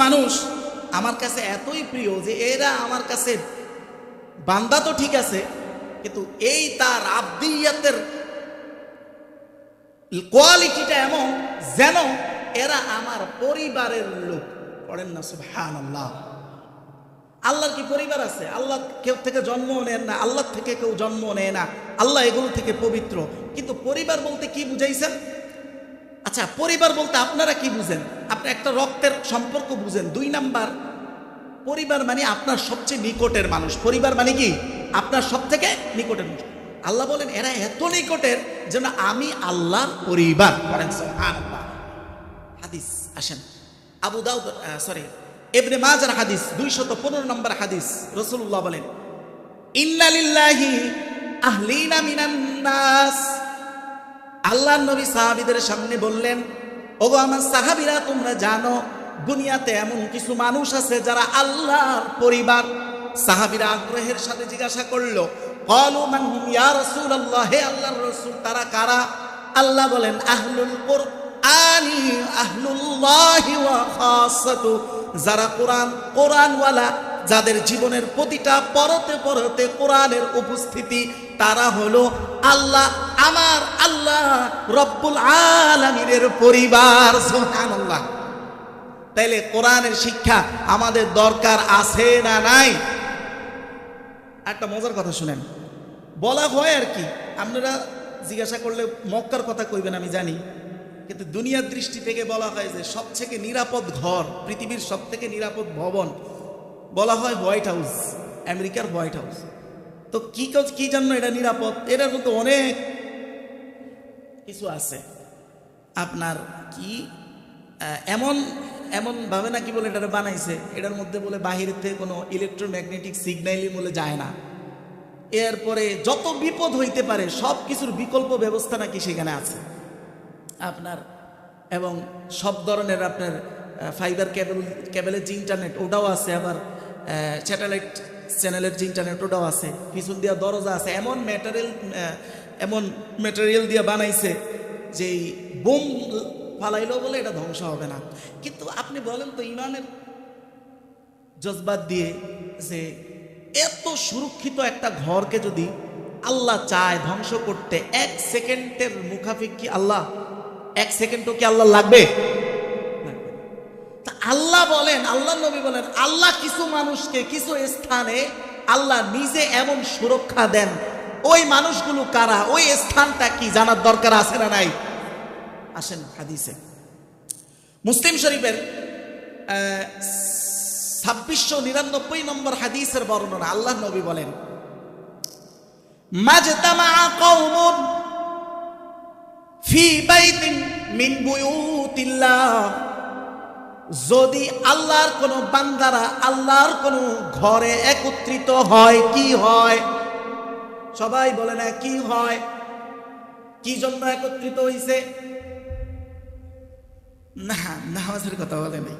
মানুষ আমার কাছে এতই প্রিয় যে এরা আমার কাছে বান্দা তো ঠিক আছে, কিন্তু এই তার আব্দিয়াতের কোয়ালিটিটা এমন যেন এরা আমার পরিবারের লোক। পড়েন না সুবহানাল্লাহ। আল্লাহর কি পরিবার আছে? আল্লাহ কেউ থেকে জন্ম নেন না, আল্লাহ থেকে কেউ জন্ম নেয় না, আল্লাহ এগুলো থেকে পবিত্র। কিন্তু পরিবার বলতে কি বুঝাইছেন? আচ্ছা, পরিবার বলতে আপনারা কি বুঝেন? আপনি একটা রক্তের সম্পর্ক বুঝেন। 2 নাম্বার, পরিবার মানে আপনার সবচেয়ে নিকটের মানুষ। পরিবার মানে কি? আপনার সব থেকে নিকটের মানুষ। আল্লাহ বলেন এরা এত নিকটের যেন আমি আল্লাহর পরিবার। পড়েন সুবহানাল্লাহ। হাদিস আসেন, আবু দাউদ ইবনে মাজার হাদিস 215 নম্বর হাদিস। রাসূলুল্লাহ বলেন ইন্না লিল্লাহি আহলিনা মিনান নাস। আল্লাহর নবী সাহাবীদের সামনে বললেন, ওগো আমার সাহাবীরা, তোমরা জানো দুনিয়াতে এমন কিছু মানুষ আছে যারা আল্লাহর পরিবার। সাহাবীরা আগ্রহের সাথে জিজ্ঞাসা করলো, ক্বালু মান হুম ইয়া রাসূলুল্লাহ, হে আল্লাহর রাসূল তারা কারা? আল্লাহ বলেন আহলুল কুরআনি আহলুল্লাহি ওয়া খাসাতু, যারা কোরআনওয়ালা, যাদের জীবনের প্রতিটা পরতে পরতে কোরআনের উপস্থিতি, তারা হলো আল্লাহ, আমার আল্লাহ রব্বুল আলামিনের পরিবার। সুবহানাল্লাহ। তাইলে কোরআনের শিক্ষা আমাদের দরকার আছে না নাই? একটা মজার কথা শুনেন, বলা হয় আর কি, আপনারা জিজ্ঞাসা করলে মক্কার কথা কইবেন আমি জানি, কিন্তু দুনিয়ার দৃষ্টি থেকে বলা হয় যে সবথেকে নিরাপদ ঘর, পৃথিবীর সবথেকে নিরাপদ ভবন বলা হয় হোয়াইট হাউস, আমেরিকার হোয়াইট হাউস। তো কি জন্য এটা নিরাপদ? এটার মধ্যে অনেক কিছু আছে। আপনার কি এমন এমন ভাবে না কি বলে এটা বানাইছে, এটার মধ্যে বলে বাহিরের থেকে কোনো ইলেকট্রোম্যাগনেটিক সিগন্যালই বলে যায় না। এরপরে যত বিপদ হইতে পারে সব কিছুর বিকল্প ব্যবস্থা নাকি সেখানে আছে আপনার, এবং সব ধরনের আপনার ফাইবার কেবলের যে ইন্টারনেট ওটাও আছে, আবার স্যাটেলাইট চ্যানেলের যে ইন্টারনেট ওটাও আছে, পিছন দিয়া দরজা আছে। এমন ম্যাটেরিয়াল দিয়ে বানাইছে যে বোম ফালাইলো বলে এটা ধ্বংস হবে না। কিন্তু আপনি বলেন তো ইমানের জজবাত দিয়ে যে এত সুরক্ষিত একটা ঘরকে যদি আল্লাহ চায় ধ্বংস করতে, 1 সেকেন্ডের মুখাফিক কি আল্লাহ? 1 সেকেন্ডও কি আল্লাহ লাগবে? তা আল্লাহ বলেন, আল্লাহ নবী বলেন, আল্লাহ কিছু মানুষকে কিছু স্থানে আল্লাহ নিজে এমন সুরক্ষা দেন। ওই মানুষগুলো কারা, ওই স্থানটা কি জানার দরকার আছে না নাই? আসেন হাদিসে, মুসলিম শরীফের 2699 নম্বর হাদিসের বর্ণনা। আল্লাহ নবী বলেন, মাজতামা কওমুন ফি বাইতিন মিন বুয়ুতিল্লাহ, যদি আল্লাহর কোন বান্দারা আল্লাহর কোন ঘরে একত্রিত হয়, কি হয়? সবাই বলে না কি হয়? কি জন্য একত্রিত হইছে? না, নামাজের কথা বলে নাই।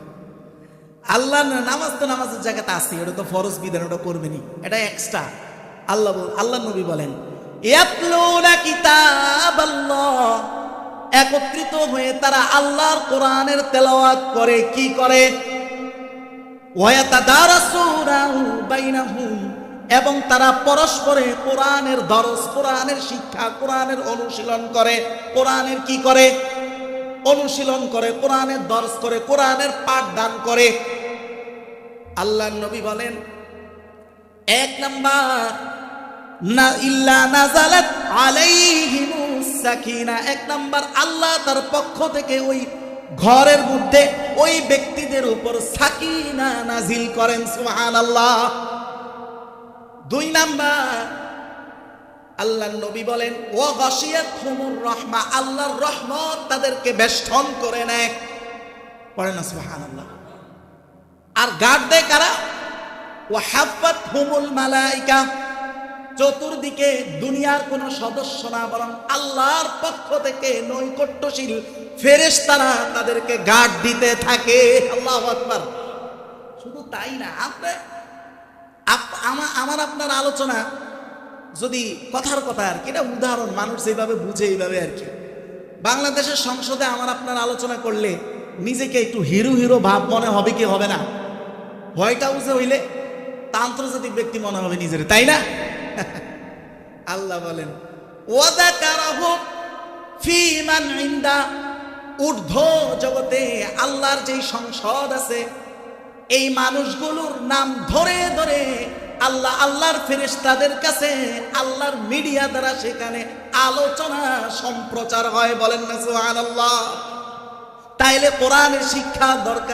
আল্লাহ নামাজ তো নামাজের জায়গাতে আছে, ওটা তো ফরজ বিধান, ওটা করবেনি, এটা এক্সট্রা। আল্লাহ নবী বলেন ইয়াতলুনা কিতাবাল্লাহ, একত্রিত হয়ে তারা আল্লাহর কোরআনের তেলাওয়াত করে। কি করে? ওয়ায়াতাদারাসুনাহু বাইনাহুম, এবং তারা পরস্পরে কোরআনের দরস, কোরআনের শিক্ষা, কোরআনের অনুশীলন করে। কোরআনের কি করে? অনুশীলন করে, কোরআনের দরস করে, কোরআনের পাঠদান করে। আল্লাহর নবী বলেন 1 নাম্বার, না ইল্লা নাযালাত আলাইহিমুস সাকিনা, 1 নাম্বার আল্লাহ তার পক্ষ থেকে ওই ঘরের মধ্যে ওই ব্যক্তিদের উপর সাকিনা নাজিল করেন। সুবহানাল্লাহ। 2 নাম্বার আল্লাহর নবী বলেন ওয়া গাশিয়াতহুমুর রাহমা, আল্লাহর রহমত তাদেরকে বেষ্টন করে নেয়। পড়েন না সুবহানাল্লাহ। আর গার্ড দেয় কারা? ওয়া হাফাতহুমুল মালায়েকা, চতুর্দিকে দুনিয়ার কোন সদস্য না, বরং আল্লাহর পক্ষ থেকে নৈকট্যশীল ফেরেশতারা তাদেরকে গার্ড দিতে থাকে। আল্লাহু আকবার। শুধু তাই না, আমার আপনার আলোচনা যদি কথার কথা আর কি, এটা উদাহরণ, মানুষ যেভাবে বুঝে এইভাবে আর কি। বাংলাদেশের সংসদে আমার আপনার আলোচনা করলে নিজেকে একটু হিরো হিরো ভাব মনে হবে কি হবে না? হোয়াইট হাউসে হইলে তা আন্তর্জাতিক ব্যক্তি মনে হবে নিজের, তাই না? আল্লাহ বলেন ওয়াযাকারাহু ফী মান ইনদা, ঊর্ধ্ব জগতে আল্লাহর যেই সংসদ আছে এই মানুষগুলোর নাম ধরে ধরে আল্লাহ আল্লাহর ফেরেশতাদের কাছে আল্লাহর মিডিয়া দ্বারা সেখানে আলোচনা সম্প্রচার হয়। বলেন না সুবহানাল্লাহ। তাইলে কোরআনের শিক্ষা দরকার।